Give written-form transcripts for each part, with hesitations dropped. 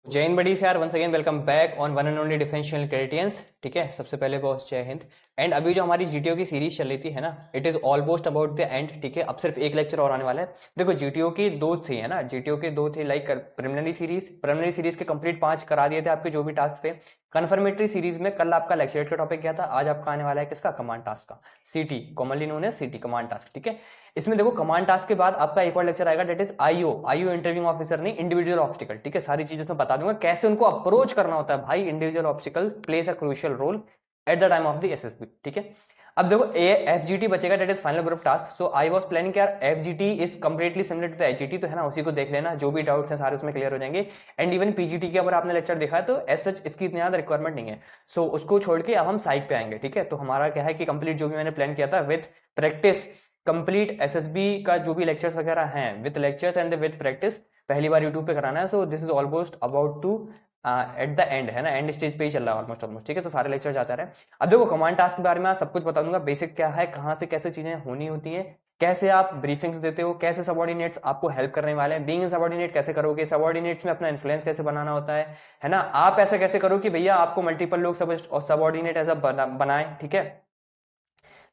जय हिंद बडीज यार, once again welcome back on one and only differential gradients. ठीक है, सबसे पहले बहुत जय हिंद। एंड अभी जो हमारी जीटीओ की सीरीज चल रही थी है ना, it is almost about the end. ठीक है, अब सिर्फ एक लेक्चर और आने वाला है। देखो जीटीओ की दो थी है ना, जीटीओ के दो थे लाइक प्रिलिमिनरी सीरीज के कंप्लीट 5 करा दिए थे आपके जो भी टास्क थे। कन्फर्मेटरी सीरीज में कल आपका लेक्चर का टॉपिक क्या था, आज आपका आने वाला है किसका, कमांड टास्क का, सीटी कॉमनली नोन एज सीटी कमांड टास्क। ठीक है, इसमें देखो कमांड टास्क के बाद आपका एक और लेक्चर आएगा, that is IO interview officer नहीं, इंडिविजुअल ऑब्स्टिकल। ठीक है, सारी चीजें तो बता दूंगा कैसे उनको अप्रोच करना होता है भाई। Individual obstacle plays a crucial role at the time of the SSB. ठीक है, अब देखो एफजीटी बचेगा, that is final group task. So I was planning यार FGT is completely similar to the HGT, तो है ना उसी को देख लेना, जो भी डाउट्स हैं सारे उसमें क्लियर हो जाएंगे। एंड इवन पीजीटी के ऊपर आपने लेक्चर देखा है तो एज सच इसकी इतनी ज्यादा रिक्वायरमेंट नहीं है। सो उसको छोड़ के अब हम साइड पे आएंगे। ठीक है, तो हमारा क्या है कि कंप्लीट जो भी मैंने प्लान किया था विद प्रैक्टिस, कंप्लीट एसएसबी का जो भी लेक्चर्स वगैरह हैं with lectures and with practice, पहली बार यूट्यूब पे कराना है। So this is almost about to at the end है ना, एंड स्टेज पे ही चल रहा है ऑलमोस्ट। ठीक है, तो सारे लेक्चर जाते रहे। अब देखो कमांड टास्क के बारे में सब कुछ बता दूंगा, बेसिक क्या है, कहां से कैसे चीजें होनी होती हैं, कैसे आप ब्रीफिंग्स देते हो, कैसे सबॉर्डिनेट्स आपको हेल्प करने वाले हैं, बीइंग सबॉर्डिनेट कैसे करोगे, सबॉर्डिनेट्स में अपना इन्फ्लुएंस कैसे बनाना होता है ना। आप ऐसा कैसे करो कि भैया आपको मल्टीपल लोग सबॉर्डिनेट ऐसा बनाए। ठीक है,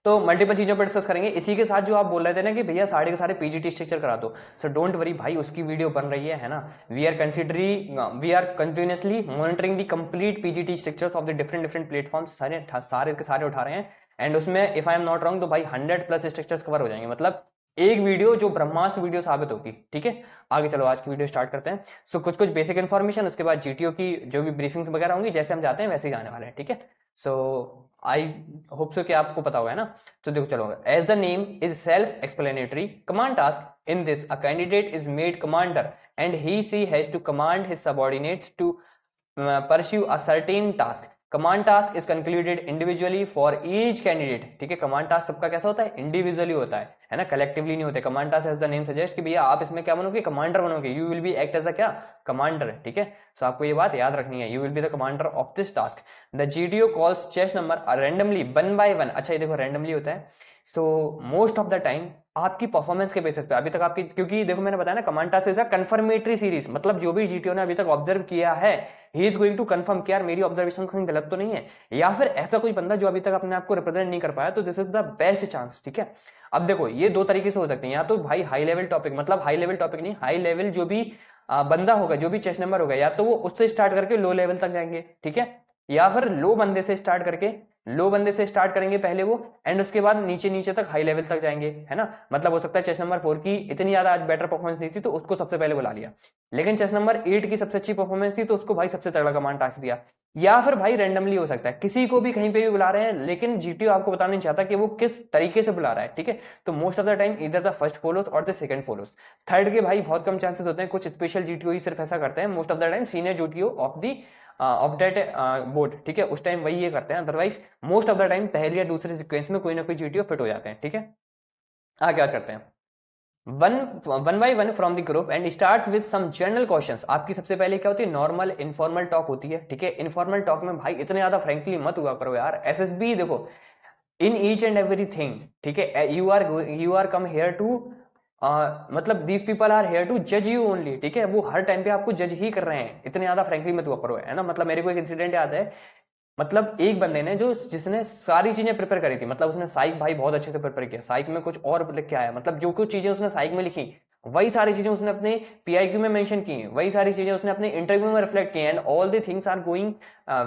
तो मल्टीपल चीजों पर डिस्कस करेंगे। इसी के साथ जो आप बोल रहे थे ना कि भैया सारे के सारे पीजीटी स्ट्रक्चर करा दो, सो डोंट वरी भाई, उसकी वीडियो बन रही है ना। We are continuously monitoring the complete PGT structures of the different different platforms, सारे सारे के सारे उठा रहे हैं। एंड उसमें if I am not wrong तो भाई 100+ स्ट्रक्चर्स कवर हो जाएंगे, मतलब एक वीडियो जो ब्रह्मास्त्र वीडियो साबित होगी। ठीक है, आगे चलो आज की वीडियो स्टार्ट करते हैं। सो कुछ कुछ बेसिक इन्फॉर्मेशन, उसके बाद जीटीओ की जो भी ब्रीफिंग्स वगैरह होंगी, जैसे हम जाते हैं वैसे ही जाने वाले हैं। ठीक है, सो आई होप सो कि आपको पता होगा है ना। तो देखो चलो, as the name is self explanatory, command task in this a candidate is made commander and he she has to command his subordinates to pursue a certain task. Command task is concluded individually for each candidate. ठीक है, command task सबका कैसा होता है, individually होता है ना, collectively नहीं होते। Command task as the name suggest कि भैया आप इसमें क्या बनोगे, कमांडर बनोगे, you will be act as a क्या, कमांडर। ठीक है, सो आपको ये बात याद रखनी है, you will be the commander of this task. The GTO calls chest number randomly one by one. अच्छा ये देखो रैंडमली होता है। So most of the time आपकी परफॉर्मेंस के बेसिस पे, अभी तक आपकी, क्योंकि देखो मैंने बताया ना command task is a confirmatory series, मतलब जो भी जीटीओ ने अभी तक ऑब्जर्व किया है he is going to confirm कि यार मेरी ऑब्जर्वेशन कहीं गलत तो नहीं है, या फिर ऐसा कोई बंदा जो अभी तक अपने आप को रिप्रेजेंट नहीं कर पाया, तो this is the best chance. ठीक है, अब देखो ये दो तरीके से हो सकते हैं, या तो भाई हाई लेवल टॉपिक, मतलब हाई लेवल टॉपिक नहीं, हाई लेवल जो भी बंदा होगा, जो भी चेस नंबर होगा, या तो वो उससे स्टार्ट करके लो लेवल तक जाएंगे। ठीक है, या फिर लो बंदे से स्टार्ट करेंगे पहले वो, एंड उसके बाद नीचे नीचे तक हाई लेवल तक जाएंगे है ना। मतलब हो सकता है चेस नंबर 4 की इतनी ज्यादा आज बेटर परफॉर्मेंस नहीं थी तो उसको सबसे पहले बुला लिया, लेकिन चेस नंबर 8 की सबसे अच्छी परफॉर्मेंस थी तो उसको भाई सबसे तगड़ा कमांड टास्क दिया। या फिर भाई रैंडमली हो सकता है, किसी को भी कहीं पे भी बुला रहे हैं, लेकिन जीटीओ आपको बताना नहीं चाहता कि वो किस तरीके से बुला रहा है। ठीक है, तो मोस्ट ऑफ द टाइम इधर द फर्स्ट फॉलोस और द सेकंड फॉलोस, थर्ड के भाई बहुत कम चांसेस होते हैं, कुछ स्पेशल जीटीओ ही सिर्फ ऐसा करते हैं। Most of the time senior GTO of that board, ठीक है, उस टाइम वही ये करते हैं, otherwise most of the time पहले या दूसरे सीक्वेंस में कोई ना कोई जीटीओ फिट हो जाते हैं। ठीक है, आगे क्या करते हैं, one one by one from the group and starts with some general questions. आपकी सबसे पहले क्या होती है, नॉर्मल इनफॉर्मल टॉक होती है। ठीक है, इनफॉर्मल टॉक में भाई इतने ज्यादा फ्रेंकली मत हुआ करो यार, एसएसबी देखो इन ईच एंड एवरीथिंग। ठीक है, you are come here to, मतलब these people are here to जज यू ओनली। ठीक है, वो हर टाइम पे आपको जज ही कर रहे हैं, इतने ज्यादा फ्रेंकली मत हुआ करो है ना। मतलब मेरे को एक इंसिडेंट याद है, मतलब एक बंदे ने जो जिसने सारी चीजें प्रिपेयर करी थी, मतलब उसने साइक भाई बहुत अच्छे से प्रिपेयर किया, साइक में कुछ और लिख के आया, मतलब जो कुछ चीजें उसने साइक में लिखी वही सारी चीजें उसने अपने पीआईक्यू में मेंशन की, वही सारी चीजें उसने अपने इंटरव्यू में रिफ्लेक्ट की, and all the things are going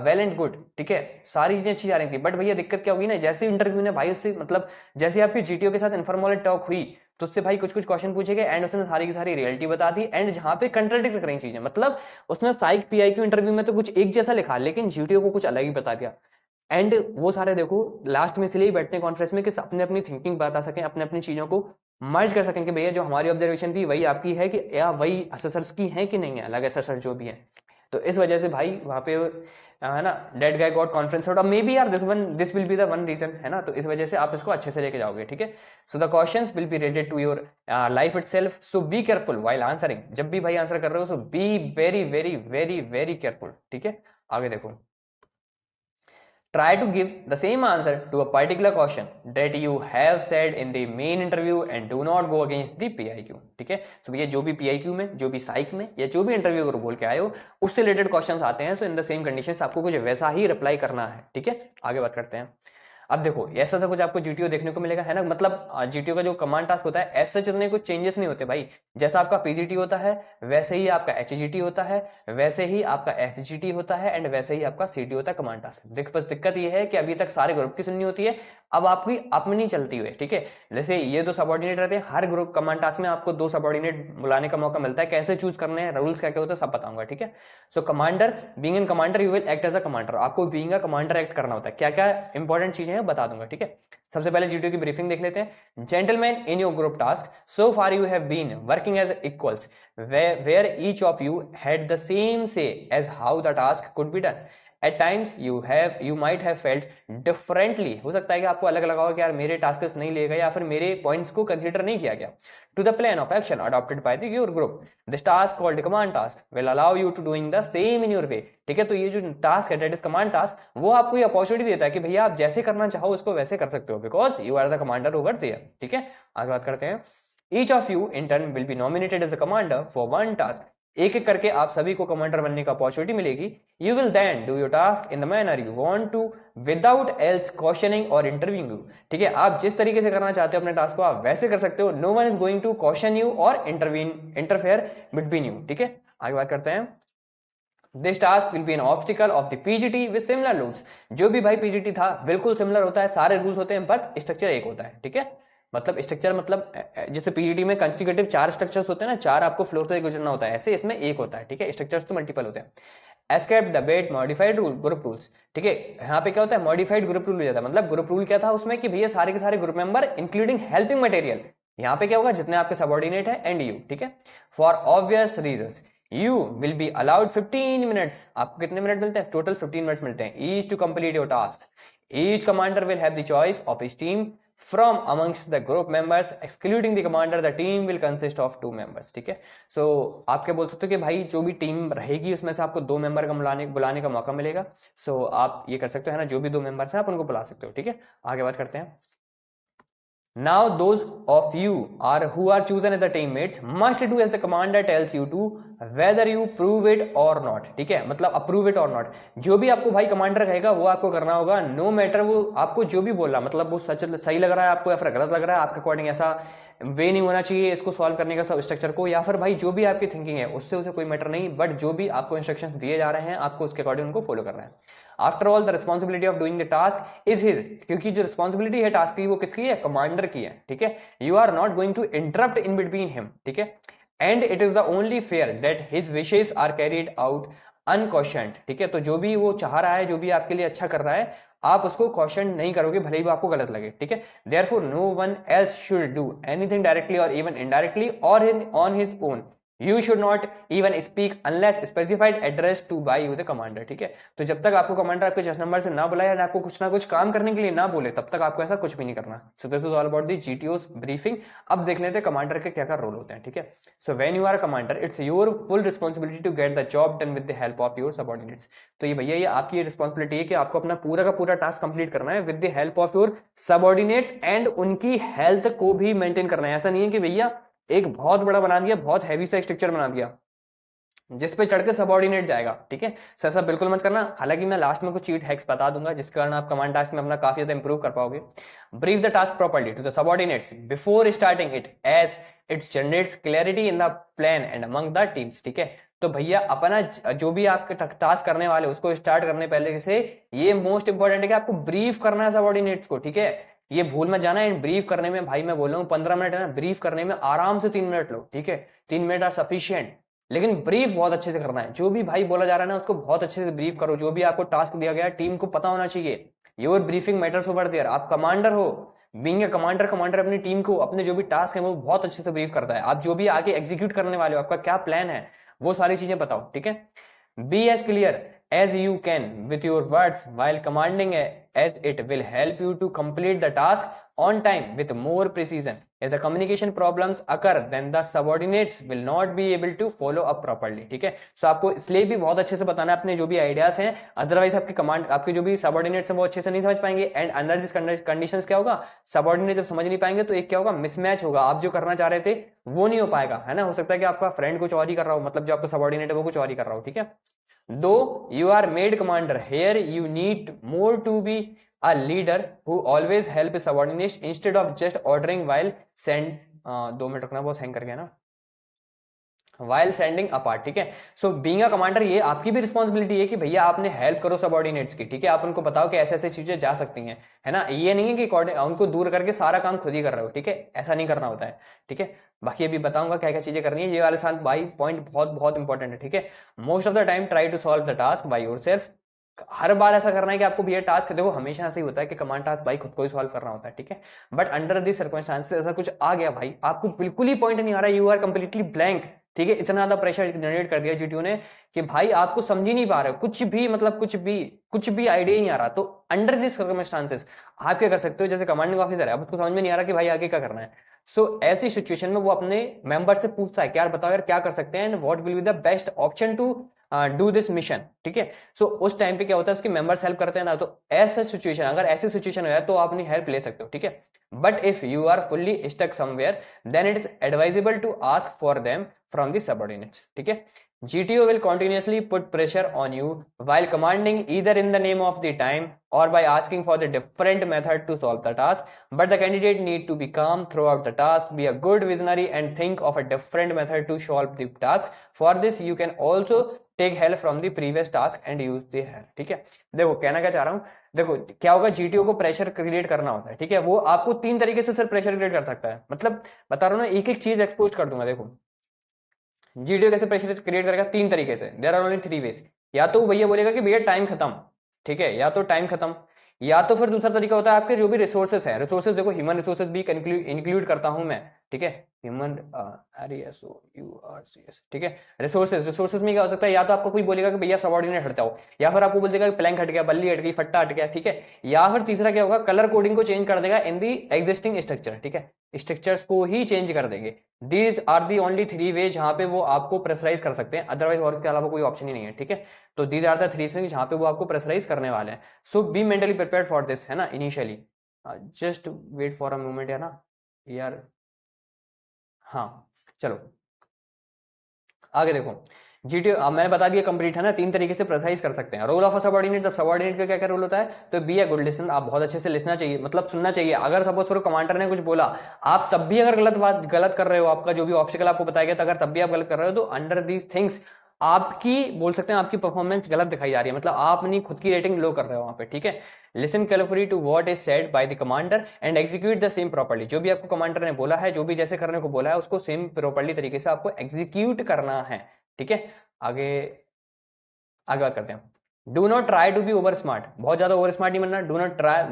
well and good. ठीक है, सारी चीजें अच्छी जा रही थी, बट भैया दिक्कत क्या होगी ना, जैसे इंटरव्यू ने भाई उससे, मतलब जैसे आपकी जीटीओ के साथ इनफॉर्मल टॉक हुई तो उससे भाई कुछ कुछ क्वेश्चन पूछे गए, एंड उसने सारी की सारी रियलिटी बता दी, एंड जहां पे कंट्राडिक्ट कर रही चीजें, मतलब उसने साइक पीआईक्यू इंटरव्यू में तो कुछ एक जैसा लिखा, लेकिन जीटीओ को कुछ अलग ही बता दिया। एंड वो सारे देखो लास्ट में इसलिए बैठते हैं कॉन्फ्रेंस में कि अपने अपनी थिंकिंग बता सकें, अपने अपनी चीजों को मर्ज कर सकें कि भैया जो हमारी ऑब्जर्वेशन थी वही आपकी है कि या वही असेसर्स की है कि नहीं है, अलग असेसर जो भी है। तो इस वजह से भाई वहां पे है ना, that guy got conference maybe यार this will be the one reason है ना, तो इस वजह से आप इसको अच्छे से लेके जाओगे। ठीक है, so the questions will be related to your life itself, so be careful while answering. जब भी भाई आंसर कर रहे हो so be very very very very careful. ठीक है, आगे देखो, try to give the same answer to a particular question that you have said in the main interview and do not go against the PIQ। ठीक है, तो भैया जो भी PIQ में, जो भी साइक में या जो भी इंटरव्यू अगर बोल के आए हो उससे रिलेटेड क्वेश्चंस आते हैं, सो इन द सेम कंडीशंस आपको कुछ वैसा ही रिप्लाई करना है। ठीक है, आगे बात करते हैं। अब देखो ऐसा सा कुछ आपको जीटीओ देखने को मिलेगा, है ना, मतलब जीटीओ का जो कमांड टास्क होता है ऐसे चलने कुछ चेंजेस नहीं होते भाई। जैसा आपका पीजीटी होता है वैसे ही आपका एचजीटी होता है, वैसे ही आपका एफजीटी होता है एंड वैसे ही आपका सीटी होता है कमांड टास्क। देख बस दिक्कत ये है कि अभी तक सारे ग्रुप की सुननी होती है, अब आपकी अपनी चलती हुई। ठीक है, जैसे ये दो सबऑर्डिनेट रहते हैं, हर ग्रुप कमांड टास्क में आपको दो सबऑर्डिनेट बुलाने का मौका मिलता है, कैसे चूज करने हैं, रूल्स क्या क्या होते हैं सब बताऊंगा। ठीक है, so commander, being an commander you will act as a commander, आपको बीइंग अ कमांडर एक्ट करना होता है। क्या क्या इंपॉर्टेंट चीजें हैं बता दूंगा। ठीक है, सबसे पहले जीटीओ की ब्रीफिंग देख लेते हैं। Gentleman, in your group task so far you have been working as equals where each of you had the same say as how the task could be done. At times you might have felt differently, हो सकता है कि आपको अलग लगा हो कि यार मेरे टास्क नहीं लिए गए या फिर मेरे पॉइंट्स को कंसीडर नहीं किया गया। To the plan of action adopted by your group, this task called command task will allow you to doing the same in your way। ठीक है, तो ये जो टास्क है दैट इज कमांड टास्क, वो आपको ये अपॉर्चुनिटी देता है कि भैया आप जैसे करना चाहो उसको वैसे कर सकते हो, because you are the commander over there. ठीक है, आगे बात करते हैं। Each of you in turn will be nominated as a commander for one task। एक एक करके आप सभी को कमांडर बनने का अपॉर्चुनिटी मिलेगी। You will then do your task in the manner you want to without else cautioning or interviewing you। ठीक है, आप जिस तरीके से करना चाहते हो अपने टास्क को आप वैसे कर सकते हो। No one is going to caution you or interfere between you। ठीक है, आगे बात करते हैं। This task will be an obstacle of the PGT with similar rules। जो भी भाई PGT था बिल्कुल सिमिलर होता है, सारे रूल्स होते हैं बट स्ट्रक्चर एक होता है। ठीक है, मतलब स्ट्रक्चर मतलब जैसे पीजीटी में कंसेक्यूटिव 4 स्ट्रक्चर्स होते हैं ना, 4 आपको फ्लोर से गुजरना होता है, ऐसे इसमें एक होता है। ठीक है, स्ट्रक्चर्स तो मल्टीपल होते हैं। Escape debate modified rule group rules. ठीक है, यहाँ पे क्या होता है, मॉडिफाइड ग्रुप रूल हो जाता है। मतलब ग्रुप रूल क्या था उसमें कि भैया सारे के सारे group member including helping material, यहाँ पे क्या होगा जितने आपके सबऑर्डिनेट है एंड यू। ठीक है, for obvious reasons you will be allowed 15 minutes. आपको कितने मिनट मिलते हैं, टोटल 15 मिनट्स मिलते हैं each to complete your task. Each commander will have the choice of his team from amongst the group members excluding the commander the team will consist of 2 members। ठीक है, सो आप क्या बोल सकते हो कि भाई जो भी टीम रहेगी उसमें से आपको 2 मेंबर का बुलाने का मौका मिलेगा। सो आप ये कर सकते हो, है ना, जो भी 2 मेंबर्स हैं आप उनको बुला सकते हो। ठीक है, आगे बात करते हैं। Now those of you who are chosen as the teammates must do as the commander tells you to whether you prove it or not। ठीक है, मतलब approve it or not, जो भी आपको भाई कमांडर कहेगा वो आपको करना होगा, नो मैटर वो आपको जो भी बोल रहा, मतलब वो सच सही लग रहा है आपको या फिर गलत लग रहा है, आपके अकॉर्डिंग ऐसा वे नहीं होना चाहिए इसको सॉल्व करने का सब स्ट्रक्चर को, या फिर भाई जो भी आपकी थिंकिंग है उससे उसे कोई मैटर नहीं, बट जो भी आपको इंस्ट्रक्शंस दिए जा रहे हैं आपको उसके अकॉर्डिंग उनको फॉलो करना है। After all the responsibility of doing the task is his, क्योंकि जो रिस्पॉन्सिबिलिटी है टास्क की वो किसकी है, कमांडर की है। ठीक है, you are not going to interrupt in between him. ठीक है, and it is the only fair that his wishes are carried out unquestioned. ठीक है, तो जो भी वो चाह रहा है, जो भी आपके लिए अच्छा कर रहा है, आप उसको क्वेश्चन नहीं करोगे भले ही वो आपको गलत लगे। ठीक है, therefore no one else should do anything directly or even indirectly or on his own. You should not even speak unless specified address to by you the commander। ठीक है, तो जब तक आपको कमांडर आपके चेस्ट नंबर से ना बुलाए या आपको कुछ ना कुछ काम करने के लिए ना बोले तब तक आपको ऐसा कुछ भी नहीं करना। So this is all about the GTO's briefing. अब देख लेते हैं कमांडर के क्या क्या रोल होते हैं। ठीक है, so when you are a commander it's your full responsibility to get the job done with the help of your subordinates. तो ये भैया ये आपकी रिस्पॉन्सिबिलिटी है कि आपको अपना पूरा का पूरा टास्क कंप्लीट करना है with the help of your subordinates and उनकी हेल्थ को भी मेंटेन करना है। ऐसा नहीं है कि भैया एक बहुत बड़ा बना दिया, बहुत हैवी सा स्ट्रक्चर बना दिया जिस पे चढ़ के सबऑर्डिनेट जाएगा। ठीक है, सर ऐसा बिल्कुल मत करना। हालांकि मैं लास्ट में कुछ चीट हैक्स बता दूंगा जिसके कारण आप कमांड टास्क में अपना काफी ज्यादा इंप्रूव कर पाओगे। Brief the task properly to the subordinates before starting it as it generates clarity in the plan and among the teams. ठीक है, तो भैया अपना जो भी आपके टास्क करने वाले उसको स्टार्ट करने पहले से ये मोस्ट इंपॉर्टेंट है कि आपको ब्रीफ करना है सबऑर्डिनेट्स को। ठीक है, ये भूल मत जाना। इन ब्रीफ करने में भाई मैं बोल रहा हूँ 15 मिनट है ना, ब्रीफ करने में आराम से 3 मिनट लो। ठीक है, 3 मिनट आर सफिशिएंट, लेकिन ब्रीफ बहुत अच्छे से करना है। जो भी भाई बोला जा रहा है ना उसको बहुत अच्छे से ब्रीफ करो। जो भी आपको टास्क दिया गया टीम को पता होना चाहिए। Your briefing matters over there. आप कमांडर हो, बीइंग अ कमांडर, कमांडर अपनी टीम को अपने जो भी टास्क है वो बहुत अच्छे से ब्रीफ करता है। आप जो भी आगे एग्जीक्यूट करने वाले हो, आपका क्या प्लान है, वो सारी चीजें बताओ। ठीक है, be as clear as you can with your words while commanding as it will help you to complete the task on time with more precision। If the communication problems occur then the subordinates will not be able to follow up properly, ठीक है। सो आपको इसलिए भी बहुत अच्छे से बताना है अपने जो भी आइडियाज हैं, अदरवाइज आपके कमांड, आपके जो भी सबऑर्डिनेट्स हैं वो अच्छे से नहीं समझ पाएंगे, एंड अंडर दिस कंडीशंस क्या होगा, सबऑर्डिनेट जब समझ नहीं पाएंगे तो एक क्या होगा, मिसमैच होगा, आप जो करना चाह रहे थे वो नहीं हो पाएगा, है ना। हो सकता है कि आपका फ्रेंड कुछ और ही कर रहा हो, मतलब जो आपका सबऑर्डिनेट है वो कुछ और ही कर रहा हो, ठीक है। Though you are made commander, here you need more to be a leader who always help subordinates instead of just ordering while send 2 minute रखना, बहुत हैंग कर गया ना, वाइल सेंडिंग अपार्ट, ठीक है। सो बीइंग अ कमांडर ये आपकी भी रिस्पॉन्सिबिलिटी है कि भैया आपने हेल्प करो सबऑर्डिनेट्स की, ठीक है। आप उनको बताओ कि ऐसे ऐसे चीजें जा सकती हैं, है ना। ये नहीं है कि उनको दूर करके सारा काम खुद ही कर रहे हो, ठीक है, ऐसा नहीं करना होता है, ठीक है। बाकी अभी बताऊंगा क्या क्या चीजें करनी है, ये वाले साथ भाई पॉइंट बहुत बहुत इंपॉर्टेंट है, ठीक है। Most of the time try to solve the task by yourself, हर बार ऐसा करना है कि आपको भैया टास्क, देखो हमेशा ऐसा ही होता है कि कमांड टास्क भाई खुद को ही सॉल्व करना होता है, ठीक है। बट अंडर दिस सर्कमस्टांसेस ऐसा कुछ आ गया भाई, आपको बिल्कुल ही पॉइंट नहीं आ रहा, यू आर कंप्लीटली ब्लैंक, ठीक है। इतना ज्यादा प्रेशर जनरेट कर दिया जीटीयू ने कि भाई आपको समझ ही नहीं पा रहे हो कुछ भी, मतलब कुछ भी आइडिया ही नहीं आ रहा। तो अंडर दिस सर्कमस्टांसेस आप क्या कर सकते हो, जैसे कमांडिंग ऑफिसर है, अब उसको समझ में नहीं आ रहा कि भाई आगे क्या करना है। सो ऐसी सिचुएशन में वो अपने मेंबर से पूछता है कि यार बताओ यार क्या कर सकते हैं, and what will be the best option to do this mission, ठीक है। सो उस टाइम पे क्या होता है, उसके मेंबर्स हेल्प करते हैं ना, तो ऐसा सिचुएशन, अगर ऐसी सिचुएशन हो जाए तो आप अपनी हेल्प ले सकते हो, ठीक है। But if you are fully stuck somewhere then it is advisable to ask for them from the subordinates, ठीक है। GTO will continuously put pressure on you while commanding either in the name of the time or by asking for the different method to solve the task, but the candidate need to be calm throughout the task, be a good visionary and think of a different method to solve the task. For this you can also take help from the previous task and use the help, ठीक है। देखो कहना क्या चाह रहा हूं, देखो क्या होगा, जीटीओ को प्रेशर क्रिएट करना होता है, ठीक है। वो आपको 3 तरीके से सिर्फ प्रेशर क्रिएट कर सकता है, मतलब बता रहा हूं ना, एक एक चीज एक्सपोज कर दूंगा। देखो जीटीओ कैसे प्रेशर क्रिएट करेगा, 3 तरीके से, देयर आर ओनली 3 वेज। या तो भैया बोलेगा कि भैया टाइम खत्म, ठीक है, या तो टाइम खत्म, या तो फिर दूसरा तरीका होता है आपके जो भी रिसोर्सेस है, रिसोर्सेस देखो ह्यूमन रिसोर्सेस भी इंक्लूड करता हूं मैं, ठीक है। ह्यूमन RESOURCES, ठीक है। रिसोर्सेस में क्या हो सकता है, या तो आपको कोई बोलेगा कि भैया सबऑर्डिनेट हट जाओ, या फिर आपको बोल देगा कि प्लैंक हट गया, बल्ली हट गई, फट्टा हट गया, ठीक है। या फिर तीसरा क्या होगा, कलर कोडिंग को चेंज कर देगा इन दी एग्जिस्टिंग स्ट्रक्चर, ठीक है, स्ट्रक्चर्स को ही चेंज कर देंगे। दीज आर दी ओनली 3 वे जहां पे वो आपको प्रेशराइज कर सकते हैं, अदरवाइज और इसके अलावा कोई ऑप्शन ही नहीं है, ठीक है। तो दीज आर द 3 थिंग्स जहां पे वो आपको प्रेशराइज करने वाले हैं। So be mentally prepared for this, है ना, initially. Just wait for a moment, है ना यार। हाँ चलो आगे देखो, जीटीओ मैंने बता दिया कंप्लीट, है ना, 3 तरीके से प्रेसाइज कर सकते हैं। रोल ऑफ अ सबऑर्डिनेट, जब सबऑर्डिनेट का क्या क्या रोल होता है, तो बी ए गुड लिसन, आप बहुत अच्छे से लिसना चाहिए, मतलब सुनना चाहिए। अगर सपोज करो कमांडर ने कुछ बोला, आप तब भी अगर गलत कर रहे हो, आपका जो भी ऑब्स्टिकल आपको बताया गया था, अगर तब भी आप गलत कर रहे हो, तो अंडर दीज थिंग्स आपकी बोल सकते हैं आपकी परफॉर्मेंस गलत दिखाई जा रही है, मतलब आप अपनी खुद की रेटिंग लो कर रहे हो वहां पे, ठीक है। Listen carefully to what is said by the commander and execute the same properly, जो भी आपको कमांडर ने बोला है, जो भी जैसे करने को बोला है, उसको सेम प्रॉपर्ली तरीके से आपको एग्जीक्यूट करना है, ठीक है। आगे आगे बात करते हैं। Do not try to be over smart, बहुत ज्यादा ओवर स्मार्ट नहीं बनना।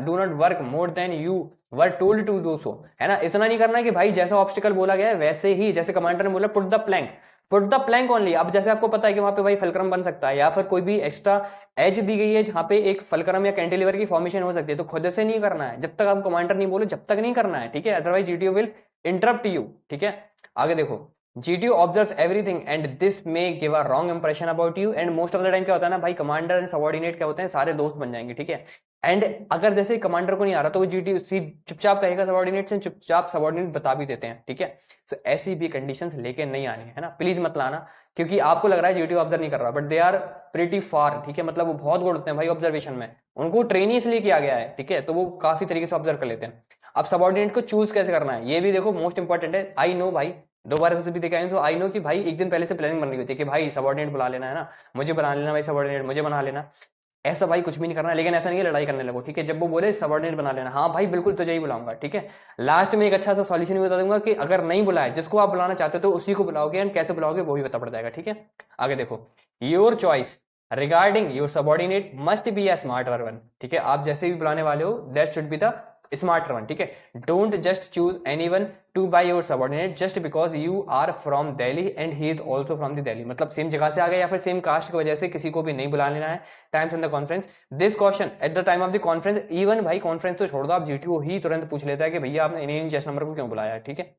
Do not work more than you were told to do so, है ना। इतना नहीं करना कि भाई जैसा ऑब्स्टिकल बोला गया है वैसे ही, जैसे कमांडर ने बोला पुट द प्लैंक ओनली। अब जैसे आपको पता है कि वहां पे भाई फलक्रम बन सकता है, या फिर कोई भी एक्स्ट्रा एज दी गई है जहां पे एक फलक्रम या कैंटिलीवर की फॉर्मेशन हो सकती है, तो खुद से नहीं करना है, जब तक आप कमांडर नहीं बोलो जब तक नहीं करना है, ठीक है। Otherwise GTO will interrupt you, ठीक है। आगे देखो, GTO observes everything and this may give a wrong impression about you and most of the time क्या होता है ना भाई, कमांडर एंड सबऑर्डिनेट क्या होते हैं, सारे दोस्त बन जाएंगे, ठीक है। एंड अगर जैसे कमांडर को नहीं आ रहा तो वो GTO चुपचाप कहेगा सबऑर्डिनेट से, चुपचाप सबऑर्डिनेट बता भी देते हैं, ठीक है। तो ऐसी भी कंडीशंस लेके नहीं आनी है ना, प्लीज मत लाना, क्योंकि आपको लग रहा है GTO ऑब्जर्व नहीं कर रहा, बट दे आर प्रीटी फार, ठीक है। मतलब वो बहुत गुड होते हैं भाई ऑब्जर्वेशन में, उनको ट्रेन ही इसलिए किया गया है, ठीक है, तो वो काफी तरीके से ऑब्जर्व कर लेते हैं। अब सबऑर्डिनेट को चूज कैसे करना है, ये भी देखो मोस्ट इंपॉर्टेंट है। आई नो भाई, दोबारा से भी दिखाएं तो आई नो कि भाई एक दिन पहले से प्लानिंग बन रही होती है कि भाई सबऑर्डिनेट बुला लेना, है ना, मुझे बना लेना भाई, सबऑर्डिनेट मुझे बना लेना। ऐसा भाई कुछ भी नहीं करना, लेकिन ऐसा नहीं है लड़ाई करने लगो, ठीक है। जब वो बोले सबऑर्डिनेट बना लेना, हाँ भाई बिल्कुल तुझे ही बुलाऊंगा, ठीक है। लास्ट में एक अच्छा सा सॉल्यूशन भी बता दूंगा कि अगर नहीं बुलाए, जिसको आप बुलाना चाहते हो तो उसी को बुलाओगे, एंड कैसे बुलाओगे वो भी बता पड़ जाएगा, ठीक है। आगे देखो, your choice regarding your subordinate must be a smart one, ठीक है। आप जैसे भी बुलाने वाले हो that should be the smarter one, ठीक है। Don't just choose anyone to by your subordinate just because you are from Delhi and he is also from the Delhi, मतलब सेम जगह से आ गए या फिर सेम कास्ट की वजह से किसी को भी नहीं बुला लेना है times in the conference. This question eight the time of the conference, even भाई कॉन्फ्रेंस तो छोड़ दो, आप जीटीओ ही तुरंत पूछ लेता है कि भैया आपने इन चेस नंबर को क्यों बुलाया है, ठीक है।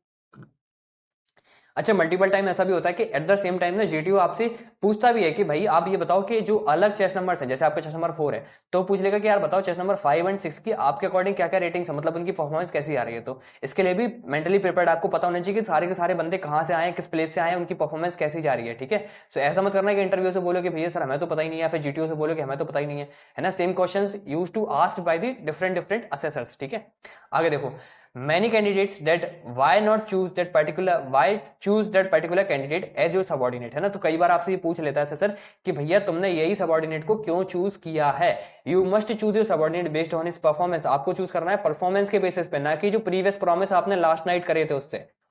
अच्छा, मल्टीपल टाइम ऐसा भी होता है कि एट द सेम टाइम ना जीटीओ आपसे पूछता भी है कि भाई आप ये बताओ कि जो अलग चेस नंबर है, जैसे आपका चेस नंबर 4 है, तो पूछ लेगा कि यार बताओ चेस नंबर 5 एंड 6 की आपके अकॉर्डिंग क्या क्या रेटिंग्स है, मतलब उनकी परफॉर्मेंस कैसी आ रही है। तो इसके लिए भी मेंटली प्रिपेयर्ड आपको पता होना चाहिए कि सारे के सारे बंदे कहां से आए, किस प्लेस से आए, उनकी परफॉर्मेंस कैसी जा रही है, ठीक है। सो ऐसा मत करना कि इंटरव्यू से बोलो कि भैया सर हमें तो पता ही नहीं है, फिर जीटीओ से बोलो कि हमें तो पता ही नहीं है ना। Same questions used to asked by the different assessors, ठीक है। आगे देखो, many candidates that why not choose that particular candidate as your subordinate, है ना। तो कई बार आपसे ये पूछ लेता है सर कि भैया तुमने यही सबऑर्डिनेट को क्यों चूज किया है। You must choose your subordinate based on his performance, आपको चूज करना है परफॉर्मेंस के बेसिस पे, ना कि जो प्रीवियस प्रॉमिस आपने लास्ट नाइट करे थे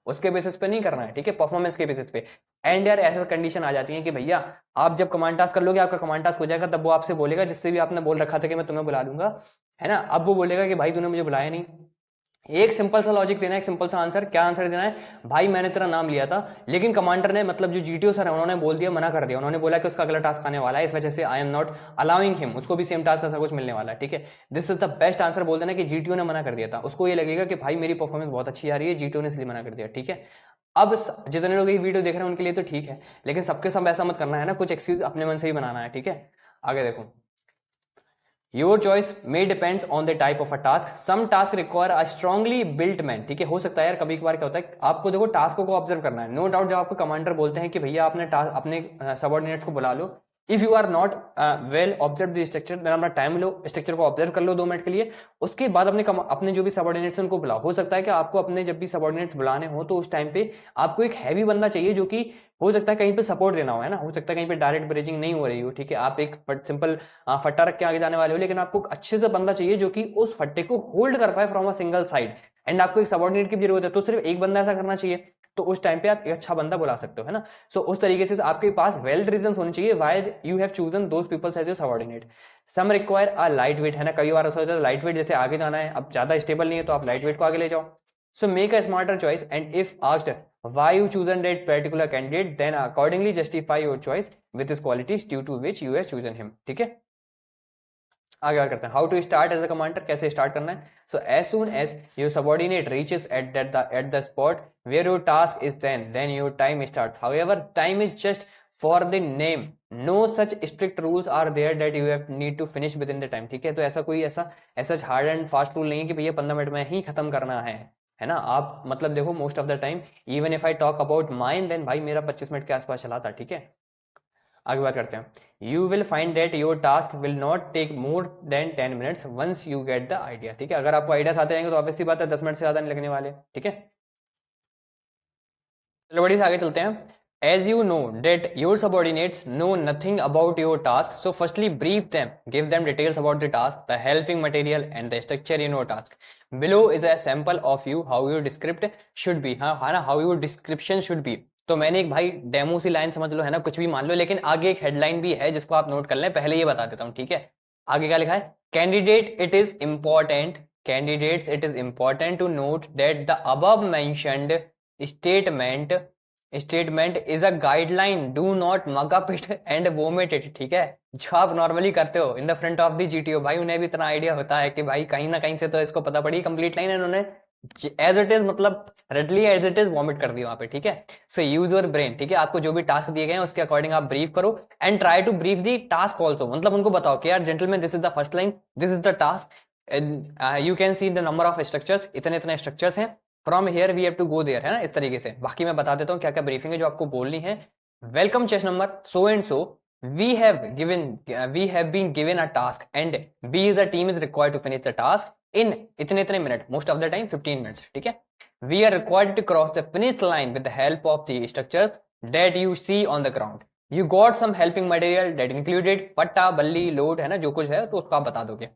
उसके बेसिस पे नहीं करना है, ठीक है, परफॉर्मेंस के बेसिस पे। एंड यार ऐसा कंडीशन आ जाती है कि भैया आप जब कमांड टास्क कर लोगे, आपका कमांड टास्क हो जाएगा, तब वो आपसे बोलेगा जिससे भी आपने बोल रखा था कि मैं तुम्हें बुला लूंगा, है ना, अब वो बोलेगा कि भाई तूने मुझे बुलाया नहीं। एक सिंपल सा लॉजिक देना है, एक सिंपल सा आंसर, क्या आंसर देना है, भाई मैंने तेरा नाम लिया था लेकिन कमांडर ने, मतलब जो जीटीओ सर है, उन्होंने बोल दिया, मना कर दिया, उन्होंने बोला कि उसका अगला टास्क आने वाला है, इस वजह से आई एम नॉट अलाउइंग हिम, उसको भी सेम टास्क ऐसा कुछ मिलने वाला है, ठीक है। This is the best answer बोल देना कि जीटीओ ने मना कर दिया था, उसको ये लगेगा कि भाई मेरी परफॉर्मेंस बहुत अच्छी आ रही है, जीटीओ ने इसलिए मना कर दिया, ठीक है। अब जितने लोग ये वीडियो देख रहे हैं उनके लिए तो ठीक है, लेकिन सबके सब ऐसा मत करना है ना, कुछ एक्सक्यूज अपने मन से ही बनाना है, ठीक है। आगे देखो, your choice may depends on the type of a task. Some task require a strongly built man, ठीक है। हो सकता है यार कभी कभार क्या होता है, आपको देखो टास्क को ऑब्जर्व करना है, नो डाउट जब आपको कमांडर बोलते हैं कि भैया आपने अपने सबऑर्डिनेट्स को बुला लो, if you are not well observe the structure, then अपना टाइम लो, स्ट्रक्चर को ऑब्जर्व कर लो 2 मिनट के लिए, उसके बाद अपने जो भी सबऑर्डिनेट्स उनको बुलाओ। हो सकता है कि आपको अपने जब भी सबऑर्डिनेट्स बुलाने हो तो उस टाइम पे आपको एक हैवी बंदा चाहिए, जो कि हो सकता है कहीं पे सपोर्ट देना हो, है ना, हो सकता है कहीं पे डायरेक्ट ब्रिजिंग नहीं हो रही हो, ठीक है, आप एक सिंपल फट्टा रख के आगे जाने वाले हो, लेकिन आपको अच्छे से बंदा चाहिए जो कि उस फट्टे को होल्ड कर पाए from a single side, and आपको एक सबऑर्डिनेट की जरूरत है, तो सिर्फ एक बंदा ऐसा करना चाहिए, तो उस टाइम पे आप एक अच्छा बंदा बुला सकते हो, है ना। सो उस तरीके से आपके पास वेल्ड रीजंस होने चाहिए why you have chosen those peoples as your subordinate. Some require a light weight, है ना, कई बार ऐसा होता है लाइट वेट, जैसे आगे जाना है, अब ज्यादा स्टेबल नहीं है तो आप लाइट वेट को आगे ले जाओ। So make a smarter choice, and if asked why you chosen that particular candidate, then accordingly justify your choice with his qualities due to which you have chosen him, ठीक है। आगे बात करते हैं, how to start as a commander, कैसे start करना है। So as soon as your subordinate reaches at the spot where your task is then your time starts. However time is just for the name, no such strict rules are there that you have need to finish within the time, ठीक है। तो ऐसा कोई ऐसा hard and fast rule नहीं है कि भैया 15 मिनट में ही खत्म करना है ना। आप मतलब देखो most of the time, even if I talk about mine, then भाई मेरा 25 मिनट के आसपास चला था, ठीक है। आगे बात करते हैं, you will find that your task will not take more than 10 minutes once you get the idea, ठीक है। अगर आपको आइडियाज आते रहेंगे तो ऑब्वियसली बात है 10 मिनट से ज्यादा नहीं लगने वाले, ठीक है। चलो बड़ी से आगे चलते हैं। As you know that your subordinates know nothing about your task, so firstly brief them, give them details about the task, the helping material and the structure in your task. Below is a sample of you how your script should be, हाँ है ना, how your description should be। तो मैंने एक भाई demo सी line समझ लो, है ना, कुछ भी मान लो, लेकिन आगे एक हेडलाइन भी है जिसको आप नोट कर लें, पहले ये बता देता हूँ, ठीक है। आगे क्या लिखा है, candidate it is important, candidates it is important to note that the above mentioned statement is a guideline, do not mug up it and vomit it, ठीक है। जो आप नॉर्मली करते हो in the front of the GTO, भाई उन्हें भी इतना आइडिया होता है कि भाई कहीं ना कहीं से तो इसको पता पड़ी, कंप्लीट लाइन इन्होंने एज इट इज, मतलब readily as it is vomit कर दी वहां पे, ठीक है। सो यूज योर ब्रेन, ठीक है, आपको जो भी टास्क दिए गए हैं उसके अकॉर्डिंग आप ब्रीफ करो, and try to brief the task also, मतलब उनको बताओ कि यार gentleman this is the first line, this is the task, you can see the number of structures, इतने इतने स्ट्रक्चर्स हैं, from here we have to go there, है ना, इस तरीके से। बाकी मैं बता देता हूँ क्या क्या ब्रीफिंग है जो आपको बोलनी है। Welcome chest number so and so, we have been given a task and B is a team is required to finish the task in इतने minute, most of the time 15 minutes, ठीक है। We are required to cross the finish line with the help of the structures that you see on the ground. You got some helping material that included पट्टा, बल्ली, load, है ना, जो कुछ है तो उसको आप बता दोगे।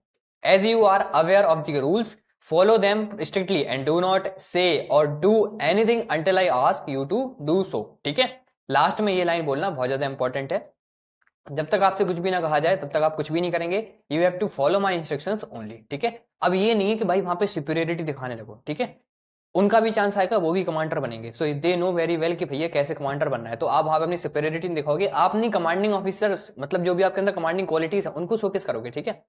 As you are aware of the rules, follow them strictly and do not say or do anything until I ask you to do so, ठीक है। लास्ट में ये लाइन बोलना बहुत ज्यादा इंपॉर्टेंट है, जब तक आपसे कुछ भी ना कहा जाए तब तक आप कुछ भी नहीं करेंगे। You have to follow my instructions only, ठीक है। अब ये नहीं है कि भाई वहां पे सुपीरियरिटी दिखाने लगो, ठीक है। उनका भी चांस आएगा, वो भी कमांडर बनेंगे, सो दे नो वेरी वेल कि भैया कैसे कमांडर बनना है। तो आप वहां पे अपनी सुपीरियरिटी नहीं दिखाओगे, आप नहीं कमांडिंग ऑफिसर्स मतलब जो भी आपके अंदर कमांडिंग क्वालिटीज है उनको शोकेस करोगे, ठीक है।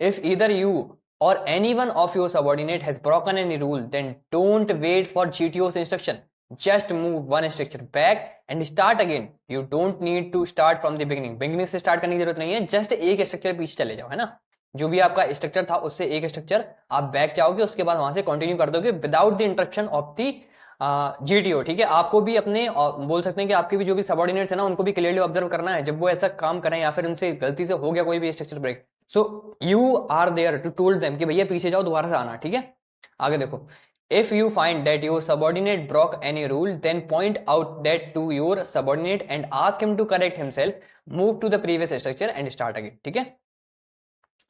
If either you or any one of your subordinate has broken any rule, then don't wait for GTO's instruction. Just move one structure back and start again. You don't need to start from the beginning. Beginning से start करने की जरूरत नहीं है, just एक structure पीछे चले जाओ, है ना। जो भी आपका स्ट्रक्चर था उससे एक स्ट्रक्चर आप बैक जाओगे, उसके बाद वहां से कंटिन्यू कर दोगे without the interruption of the GTO, ठीक है। आपको भी अपने बोल सकते हैं कि आपके भी जो भी सबॉर्डिनेट्स है ना उनको भी क्लियरली ऑब्जर्व करना है जब वो ऐसा काम करें या फिर उनसे गलती से हो गया कोई भी structure break. So you are there to told them कि भैया पीछे जाओ, दोबारा से आना, ठीक है। आगे देखो, if you find that your subordinate broke any rule then point out that to your subordinate and ask him to correct himself, move to the previous structure and start again, ठीक है।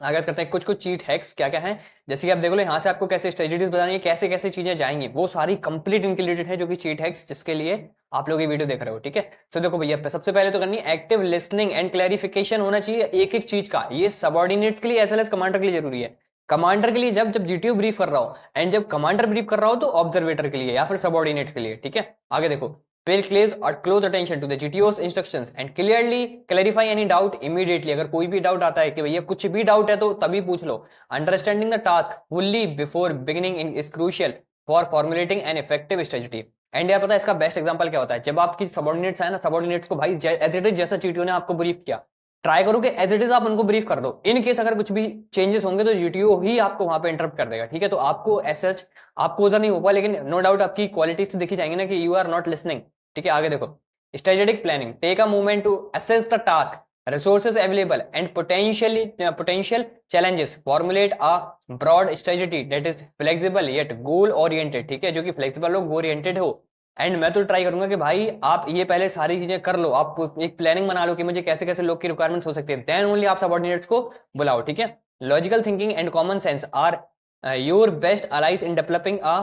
आगे करते हैं कुछ कुछ चीट हैक्स क्या क्या है। जैसे कि आप देखो यहाँ से आपको कैसे स्ट्रेटेजीज बतानी है, कैसे कैसे चीजें जाएंगी, वो सारी कंप्लीट इंक्लूडेड है जो कि चीट हैक्स जिसके लिए आप लोग ये वीडियो देख रहे हो, ठीक है। तो देखो भैया सबसे पहले तो करनी है एक्टिव लिसनिंग एंड क्लैरिफिकेशन होना चाहिए एक एक चीज का। ये सबॉर्डिनेट्स के लिए एज वेल एज कमांडर के लिए जरूरी है। कमांडर के लिए जब जब जीटीओ ब्रीफ कर रहा हो एंड जब कमांडर ब्रीफ कर रहा हो तो ऑब्जर्वेटर के लिए या फिर सबॉर्डिनेट के लिए, ठीक है। आगे देखो, Pay close attention to the GTO's instructions and clearly clarify any doubt immediately. अगर कोई भी डाउट आता है कि भैया कुछ भी डाउट है तो तभी पूछ लो। Understanding the task fully before beginning is crucial for formulating an effective strategy. And यार पता है इसका बेस्ट एग्जांपल क्या होता है, जब आपकी सबॉर्डिनेट्स है ना, सबॉर्डिनेट्स को भाई एज इट इज जैसा जीटीओ ने आपको ब्रीफ किया, ट्राई करो कि एज इट इज आप उनको ब्रीफ कर दो। इन केस अगर कुछ भी चेंजेस होंगे तो जीटीओ ही आपको वहां पे इंटरप्ट कर देगा, ठीक है। तो आपको एज सच आपको उधर नहीं होगा, लेकिन नो डाउट आपकी क्वालिटीज तो देखी जाएंगे ना कि यू आर नॉट लिसनिंग, ठीक है। आगे देखो, strategic planning, take a moment to assess the task, resources available and potential challenges, formulate a broad strategy that is flexible yet goal oriented, ठीक है, जो कि flexible हो, goal oriented हो। एंड मैं तो ट्राई करूंगा कि भाई आप ये पहले सारी चीजें कर लो, आप एक प्लानिंग बना लो कि मुझे कैसे कैसे लोग की रिक्वायरमेंट्स हो सकती है, देन ओनली आप सबऑर्डिनेट्स को बुलाओ, ठीक है। Logical thinking and common sense are your best allies in developing a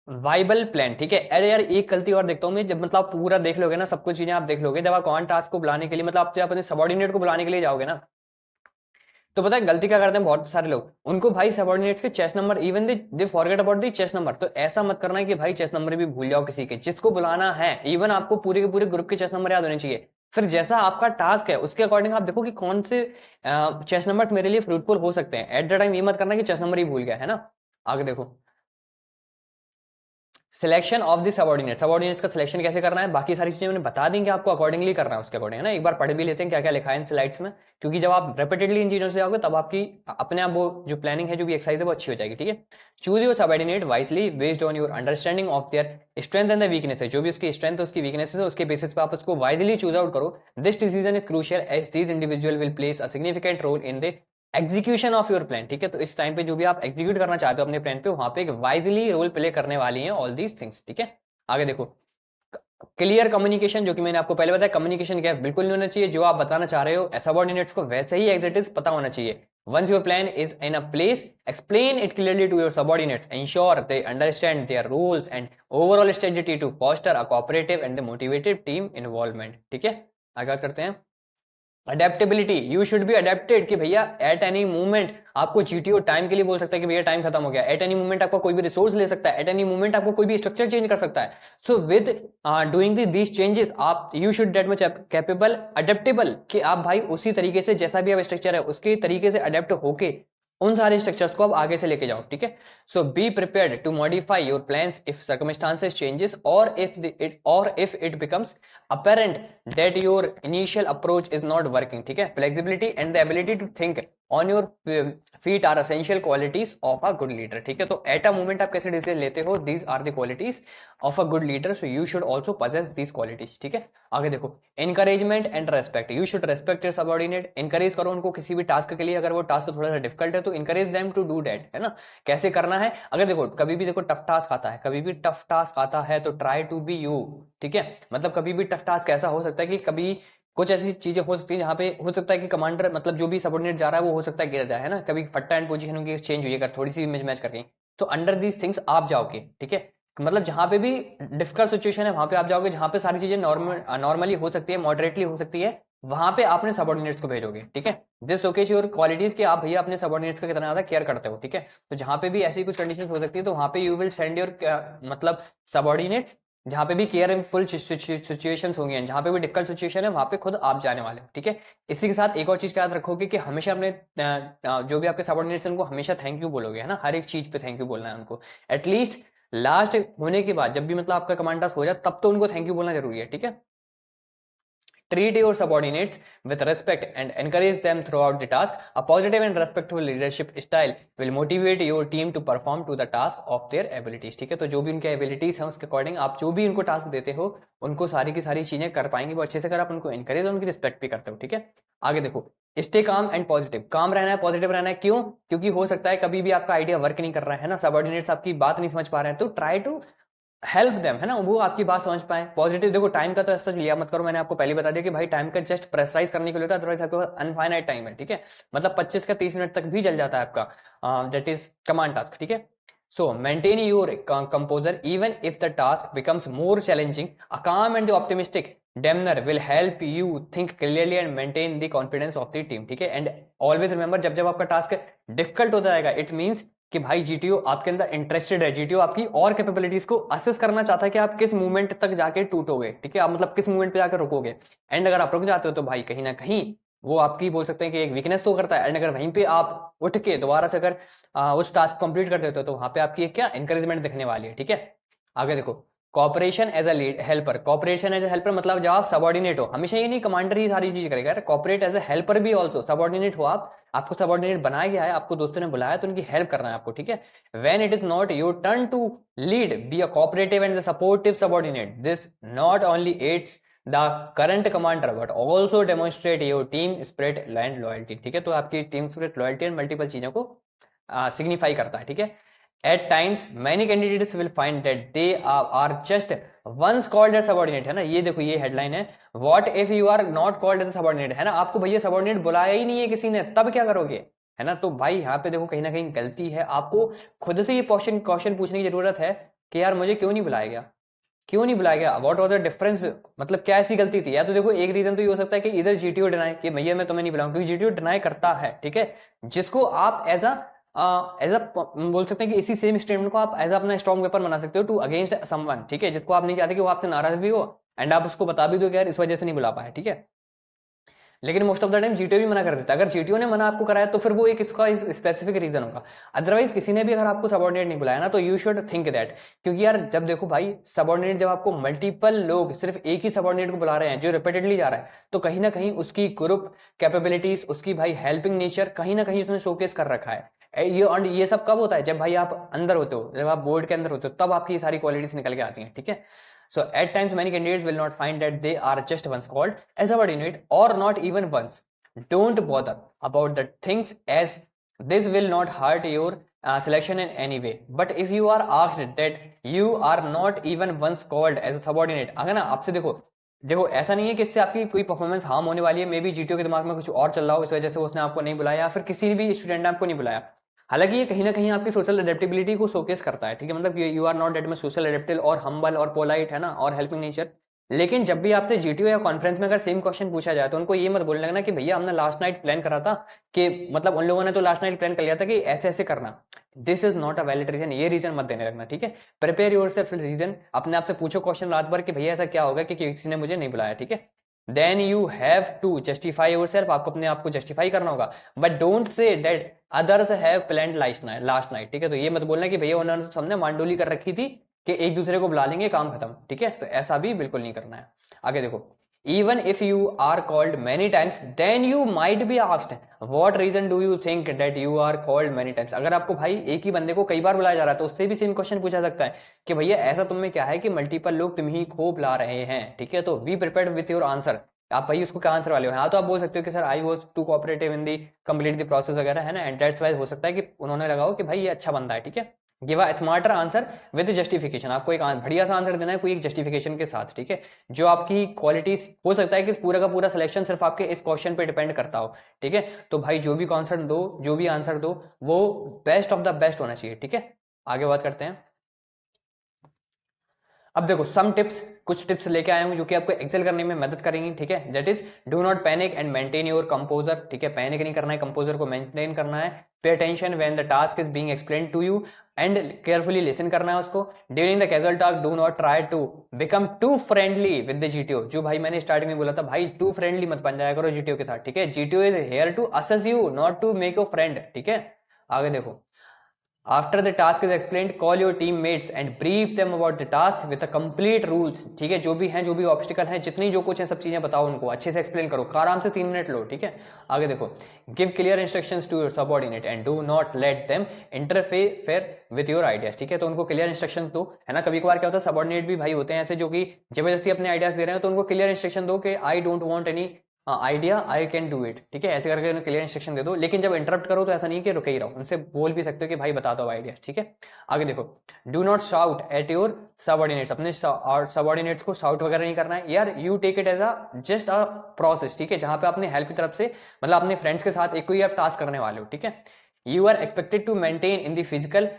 viable plan, ठीक है। अरे यार एक गलती और देखता हूँ मैं, जब मतलब आप पूरा देख लोगे ना, सब कुछ चीजें आप देख लोगे, जब आप कॉन टास्क को बुलाने के लिए मतलब आप जब अपने सबऑर्डिनेट को बुलाने के लिए जाओगे ना, तो पता है गलती क्या करते हैं बहुत सारे लोग, उनको भाई सबऑर्डिनेट्स के chest number even they forget about the chest number. तो ऐसा मत करना है कि भाई चेस नंबर भी भूल जाओ किसी के, जिसको बुलाना है इवन आपको पूरे के पूरे ग्रुप के चेस नंबर याद होने चाहिए। फिर जैसा आपका टास्क है उसके अकॉर्डिंग आप देखो कि कौन से चेस नंबर मेरे लिए फ्रूटफुल हो सकते हैं। एट द टाइम ये मत करना कि चेस नंबर ही भूल गया, है ना। आगे देखो, selection of the subordinate, subordinates का सिलेक्शन कैसे करना है, बाकी सारी चीजें मैंने बता देंगे आपको, अकॉर्डिंगली करना है उसके अकॉर्डिंग, है ना। एक बार पढ़ भी लेते हैं क्या क्या लिखा है इन स्लाइड्स में, क्योंकि जब आप रिपीटेडली इन चीजों से जाओगे तब आपकी अपने आप वो जो प्लानिंग है जो भी एक्सरसाइज है वो अच्छी हो जाएगी, ठीक है। Choose your subordinate wisely based on your understanding of their strength and the weakness है, जो भी उसकी स्ट्रेंथ है उसकी वीकनेस है उसके बेसिस पे आप उसको वाइजली चूज आउट करो। This decision is crucial as these individual will place a significant role in the execution of your plan, ठीक है। तो इस टाइम पे जो भी आप एग्जीक्यूट करना चाहते हो अपने प्लान पे, वहां पे एक वाइजली रोल प्ले करने वाली है ऑल दीज थिंग्स, ठीक है। आगे देखो, क्लियर कम्युनिकेशन, जो कि मैंने आपको पहले बताया कम्युनिकेशन क्या है, बिल्कुल नहीं होना चाहिए। जो आप बताना चाह रहे हो सबऑर्डिनेट्स को वैसे ही एग्जैक्ट इज पता होना चाहिए। Once your plan is in a place, explain it clearly to your subordinates. Ensure they understand their roles and overall strategy to foster a cooperative and motivated team involvement, ठीक है। आगे करते हैं adaptability, you should be adapted कि भैया at any movement आपको GTO time के लिए बोल सकता है कि भैया टाइम खत्म हो गया, एट एनी मूवमेंट आपको कोई भी रिसोर्स ले सकता है, एट एनी मूवमेंट आपको कोई भी स्ट्रक्चर चेंज कर सकता है। So with doing these changes आप you should that much capable adaptable कि आप भाई उसी तरीके से जैसा भी अब स्ट्रक्चर है उसके तरीके से अडेप्ट होके उन सारे स्ट्रक्चर्स को आप आगे से लेके जाओ, ठीक है। So be prepared to modify your plans if circumstances changes और if it becomes apparent that your initial approach is not working, ठीक है। flexibility and the ability to think on your feet are essential qualities of a good leader, ठीक है। तो at a moment आप कैसे decision लेते हो, these are the qualities of a good leader, so you should also possess these qualities, ठीक है। आगे देखो, encouragement and respect, you should respect your subordinate, encourage करो उनको किसी भी टास्क के लिए, अगर वो टास्क थोड़ा सा डिफिकल्ट है तो encourage them to do that, है ना। कैसे करना है, अगर देखो कभी भी देखो टफ टास्क आता है, कभी भी टफ टास्क आता है तो ट्राई टू बी यू, ठीक है। मतलब कभी भी टफ टास्क ऐसा हो सकता है कि कभी कुछ ऐसी चीजें हो सकती है जहां पे हो सकता है कि कमांडर मतलब जो भी सबऑर्डिनेट जा रहा है वो हो सकता है गिर जाए, है ना। कभी फट्टा एंड पोजीशन उनकी चेंज हुई है थोड़ी सी मिस मैच करके, तो अंडर दीज थिंग्स आप जाओगे, ठीक है। मतलब जहां पे भी डिफिकल्ट सिचुएशन है वहां पे आप जाओगे, जहां पे सारी चीजें नॉर्मली हो सकती है, मॉडरेटली हो सकती है, वहां पे आपने सबऑर्डिनेट्स को भेजोगे, ठीक है। दिस शोकेस योर क्वालिटीज कि आप भैया अपने सबऑर्डिनेट्स का कितना ज्यादा केयर करते हो, ठीक है। तो जहां पे भी ऐसी कुछ कंडीशन हो सकती है तो वहां पे यू विल सेंड योर मतलब सबऑर्डिनेट्स, जहां पे भी केयरफुल सिचुएशंस होंगी, जहां पे भी डिफिकल्ट सिचुएशन है वहां पे खुद आप जाने वाले हो, ठीक है। इसी के साथ एक और चीज का याद रखोगे कि हमेशा अपने जो भी आपके सबऑर्डिनेट्स उनको हमेशा थैंक यू बोलोगे, है ना, हर एक चीज पे थैंक यू बोलना है उनको। एटलीस्ट लास्ट होने के बाद जब भी मतलब आपका कमांड टास्क हो जाए तब तो उनको थैंक यू बोलना जरूरी है, ठीक है। Treat your subordinates with respect and encourage them throughout the task. A positive and respectful leadership style will motivate your team to perform to the task of their abilities. ठीक है, तो जो भी उनके एबिलिटीज हैं उसके अकॉर्डिंग आप जो भी उनको टास्क देते हो उनको सारी की सारी चीजें कर पाएंगे वो अच्छे से, अगर आप उनको एनकरेज और उनकी रिस्पेक्ट भी करते हो, ठीक है। आगे देखो, स्टे काम एंड पॉजिटिव, काम रहना है, पॉजिटिव रहना है। क्यों? क्योंकि हो सकता है कभी भी आपका आइडिया वर्क नहीं कर रहा है ना, सबऑर्डिनेट्स आपकी बात नहीं समझ पा रहे हैं, तो ट्राई टू हेल्प देम, है ना, वो आपकी बात समझ पाए। पॉजिटिव देखो, टाइम का तो ऐसा लिया मत करो, मैंने आपको पहले बता दिया कि भाई टाइम का जस्ट प्रेशराइज करने के लिए होता है, अदरवाइज आपके पास अनफाइनाइट टाइम है, ठीक है। मतलब 25 का 30 मिनट तक भी चल जाता है आपका, दैट इज कमांड टास्क, ठीक है। So maintain your composure even if the task becomes more challenging. A calm and optimistic demeanour will help you think clearly and maintain the confidence of the team, ठीक है। And always remember, जब जब आपका task difficult होता जाएगा it means कि भाई GTO आपके अंदर इंटरेस्टेड है, जीटीओ आपकी और कैपेबिलिटीज को असेस करना चाहता है कि आप किस मूवमेंट तक जाके टूटोगे, ठीक है, आप मतलब किस मूवमेंट पे जाकर रुकोगे। एंड अगर आप रुक जाते हो तो भाई कहीं ना कहीं वो आपकी बोल सकते हैं कि एक वीकनेस तो करता है। एंड अगर वहीं पे आप उठ के दोबारा से अगर उस टास्क कंप्लीट कर देते हो तो वहां पे आपकी एक क्या इंकरेजमेंट दिखने वाली है, ठीक है। आगे देखो, cooperation as a helper, cooperation as a helper मतलब जब आप सबऑर्डिनेट हो, हमेशा ये नहीं कमांडर ही सारी चीज करेगा, कॉपरेट एज ए हेल्पर भी ऑल्सो, सबऑर्डिनेट हो आप, आपको सबऑर्डिनेट बनाया गया है, आपको दोस्तों ने बुलाया तो उनकी हेल्प करना है आपको, ठीक है। When it is not your turn to lead, be a cooperative and supportive subordinate. This not only aids the current commander but also demonstrate your team spirit and loyalty, ठीक है। तो आपकी team spirit, loyalty and multiple चीजों को signify करता है, ठीक है। At times, many candidates will find that they are just once called as subordinate, है ना। ये देखो, ये हेडलाइन है, What if you are not called as a subordinate, है ना, आपको भैया सबऑर्डिनेट बुलाया ही नहीं है किसी ने, तब क्या करोगे, है ना। तो भाई यहाँ पे देखो कहीं ना कहीं गलती है, आपको खुद से ये क्वेश्चन क्वेश्चन पूछने की जरूरत है कि यार मुझे क्यों नहीं बुलाया गया, क्यों नहीं बुलाया गया, व्हाट वाज द डिफरेंस, मतलब क्या ऐसी गलती थी। या तो देखो एक रीजन तो ये हो सकता है कि इधर जीटीओ डिनाई कि भैया मैं तुम्हें नहीं बुलाऊंगा, क्योंकि जीटीओ डिनाई करता है, ठीक है, जिसको आप एज अ बोल सकते हैं कि इसी सेम स्टेटमेंट को आप एज अपना स्ट्रॉन्ग वेपन बना सकते हो टू अगेंस्ट समवन, ठीक है, जिसको आप नहीं चाहते कि वो आपसे नाराज भी हो एंड आप उसको बता भी दो कि यार इस वजह से नहीं बुला पाया, ठीक है। लेकिन most of the time GTO भी मना कर देता है, अगर जीटीओ ने मना आपको कराया तो फिर वो एक इसका स्पेसिफिक रीजन होगा। अदरवाइज किसी ने भी अगर आपको सबऑर्डिनेट नहीं बुलाया ना तो यू शुड थिंक दैट, क्योंकि यार जब देखो भाई सबऑर्डिनेट, जब आपको मल्टीपल लोग सिर्फ एक ही सबऑर्डिनेट को बुला रहे हैं जो रिपीटेडली जा रहा है, तो कहीं ना कहीं उसकी ग्रुप कैपेबिलिटीज, उसकी भाई हेल्पिंग नेचर कहीं ना कहीं उसने शोकेस कर रखा है। ये सब कब होता है, जब भाई आप अंदर होते हो, जब आप बोर्ड के अंदर होते हो, तब आपकी सारी क्वालिटीज निकल के आती हैं, ठीक है। So at times many candidates will not find that they are just once called as subordinate or not even once. Don't bother about the things as this will not hurt your selection in any way. But if you are asked that you are not even once called as a subordinate, अगर ना आपसे देखो देखो ऐसा नहीं है कि इससे आपकी कोई परफॉर्मेंस हार्म होने वाली है, मे बी जीटीओ के दिमाग में कुछ और चल रहा हो, इस वजह से उसने आपको नहीं बुलाया या फिर किसी भी स्टूडेंट ने आपको नहीं बुलाया। हालांकि ये कहीं ना कहीं आपकी सोशल अडेप्टेबिलिटी को शोकेस करता है, ठीक है, मतलब you are not that much social adaptable और हम्बल और पोलाइट, है ना, और हेल्पिंग नेचर। लेकिन जब भी आपसे जीटीओ या कॉन्फ्रेंस में अगर सेम क्वेश्चन पूछा जाए तो उनको ये मत बोलने लगना कि भैया हमने लास्ट नाइट प्लान करा था, कि मतलब उन लोगों ने तो लास्ट नाइट प्लान कर लिया था कि ऐसे ऐसे करना। This is not a valid reason, ये रीजन मत देने लगना, ठीक है। प्रिपेयर योरसेल्फ रीजन, अपने आप से पूछो क्वेश्चन रात भर कि भैया ऐसा क्या होगा कि किसी ने मुझे नहीं बुलाया, ठीक है। Then you have to justify yourself, आपको अपने आप को जस्टिफाई करना होगा, but don't say that others have planned last night, ठीक है। तो ये मत बोलना कि भैया उन्होंने तो सबने मांडोली कर रखी थी कि एक दूसरे को बुला लेंगे काम खत्म, ठीक है, तो ऐसा भी बिल्कुल नहीं करना है। आगे देखो, even if you are called many times then you might be asked what reason do you think that you are called many times। अगर आपको भाई एक ही बंदे को कई बार बुलाया जा रहा है तो उससे भी सेम क्वेश्चन पूछा सकता है कि भैया ऐसा तुम में क्या है कि मल्टीपल लोग तुम ही को बुला रहे हैं, ठीक है। तो be prepared with your answer, आप भाई उसको क्या आंसर वाले हो। हाँ तो आप बोल सकते हो कि sir I was too cooperative in the complete the process वगैरह, है ना, एंड दैट्स वाइज हो सकता है कि उन्होंने लगा हो कि भाई ये अच्छा बंदा है, ठीक है। Give a smarter answer with justification, आपको एक बढ़िया सा आंसर देना है कोई एक जस्टिफिकेशन के साथ, ठीक है, जो आपकी क्वालिटीज, हो सकता है कि पूरा का पूरा सिलेक्शन सिर्फ आपके इस क्वेश्चन पे डिपेंड करता हो, ठीक है। तो भाई जो भी कॉन्सर्ट दो, जो भी आंसर दो, वो बेस्ट ऑफ द बेस्ट होना चाहिए, ठीक है। आगे बात करते हैं। अब देखो सम टिप्स, कुछ टिप्स लेके आया हूं जो कि आपको एक्सेल करने में मदद करेंगी, ठीक है। That is do not panic and maintain your composer, ठीक है। पैनिक नहीं करना है, कंपोजर को मेंटेन करना है। Pay attention when the task is being explained to you and carefully listen करना है उसको। During the casual talk do not try to become too friendly with the GTO. जो भाई मैंने स्टार्टिंग में बोला था, भाई टू फ्रेंडली मत बन जाया करो जीटीओ के साथ, ठीक है। GTO is here to assess you, not to make your friend, ठीक है। आगे देखो, after the task is explained call your team mates and brief them about the task with complete rules, ठीक है। जो भी हैं, जो भी ऑब्स्टिकल हैं, जितनी जो कुछ है, सब चीजें बताओ उनको, अच्छे से एक्सप्लेन करो, आराम से 3 मिनट लो, ठीक है। आगे देखो, give clear instructions to your subordinate and do not let them interfere with your ideas, ठीक है। तो उनको क्लियर इंस्ट्रक्शन दो, है ना। कभी कभार क्या होता है, सबऑर्डिनेट भी भाई होते हैं ऐसे जो कि जबरदस्ती अपने आइडियाज दे रहे हैं, तो उनको क्लियर इंस्ट्रक्शन दो कि I don't want any idea, I can do it, ठीक है। ऐसे करके उन्हें क्लियर इंस्ट्रक्शन दे दो। लेकिन जब इंटरप्ट करो तो ऐसा नहीं कि रुके ही रहो, उनसे बोल भी सकते हो कि भाई बता दो आइडिया, ठीक है। आगे देखो, do not shout at your subordinates, अपने सबऑर्डिनेट्स को शाउट वगैरह नहीं करना है यार। You take it as a just a process, ठीक है। जहां पे अपने हेल्प की तरफ से, मतलब अपने फ्रेंड्स के साथ एक कोई आप टास्क करने वाले हो, ठीक है। You are expected to maintain in the physical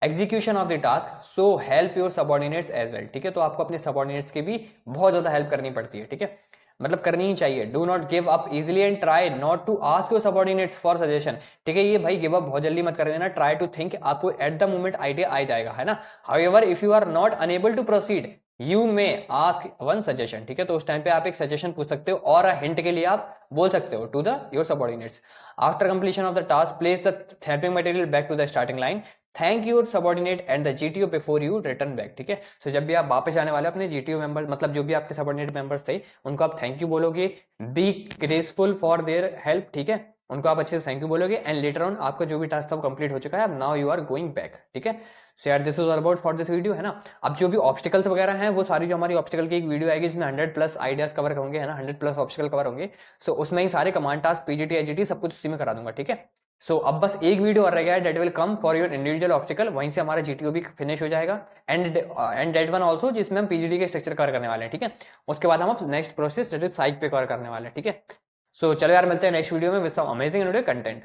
execution of the task, so help your subordinates as well, ठीक है। तो आपको अपने सबऑर्डिनेट्स की भी बहुत ज्यादा हेल्प करनी पड़ती है, ठीक है, मतलब करनी ही चाहिए। Do not give up easily and try not to ask your subordinates for suggestion, ठीक है। ये भाई गिव अप बहुत जल्दी मत कर देना, ट्राई टू थिंक, आपको एट द मोमेंट आइडिया आ जाएगा, है ना। However if you are not unable to proceed you may ask one suggestion, ठीक है। तो उस टाइम पे आप एक सजेशन पूछ सकते हो और हिंट के लिए आप बोल सकते हो to the your subordinates. After completion of the task place the helping material back to the starting line, thank your subordinate and the GTO before you return back, ठीक है। सो जब भी आप वापस जाने वाले अपने जीटीओ मेंबर, मतलब जो भी आपके सबऑर्डिनेट मेंबर्स थे, उनको आप थैंक यू बोलोगे, be graceful for their help, ठीक है। उनको आप अच्छे से थैंक यू बोलोगे एंड लेटर ऑन आपका जो भी टास्क था वो कंप्लीट हो चुका है, अब now you are going back, ठीक है। सो यार this is all about for this video, है ना। अब जो भी ऑब्स्टिकल्स वगैरह हैं वो सारी, जो हमारी ऑब्स्टिकल की एक वीडियो आएगी जिसमें 100+ आइडियाज कवर होंगे, है ना, 100+ ऑब्स्टिकल कवर होंगे। सो उसमें ही सारे कमांड टास्क, पीजीटी, आईजीटी सब कुछ उसी में करा दूंगा, ठीक है। सो अब बस एक वीडियो और रह गया है, that will come for your individual obstacle, वहीं से हमारा जीटीओ भी फिनिश हो जाएगा एंड डेट वन ऑल्सो, जिसमें हम पीजीडी के स्ट्रक्चर कवर करने वाले हैं, ठीक है। उसके बाद हम नेक्स्ट प्रोसेस डेट इज साइक पे कवर करने वाले हैं, ठीक है। सो चलो यार, मिलते हैं नेक्स्ट वीडियो में विद सम अमेजिंग कंटेंट।